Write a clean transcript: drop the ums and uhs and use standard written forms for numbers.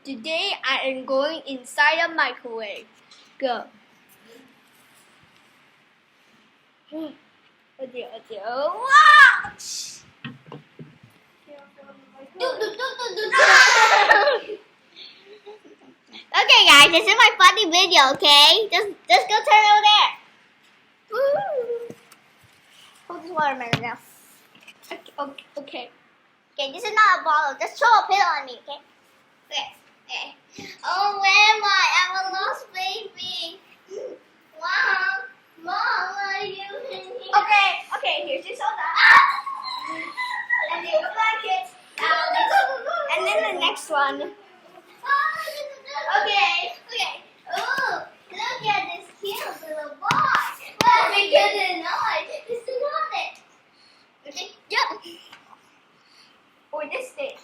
Today I am going inside a microwave. Go. Oh dear, oh dear. Watch! Okay guys, this is my funny video, okay? Just go turn over there. Woo! Hold this watermelon now. Okay. Okay, this is not a bottle. Just throw a pill on me, okay? Okay. Oh, where am I? I'm a lost baby. Wow. Mom, are you in here? Okay, here's your soda. And then the blanket. And then the next one. Okay. Oh, look at this cute little box. Well, because it's not. This is not it. Okay, yep. Or this thing.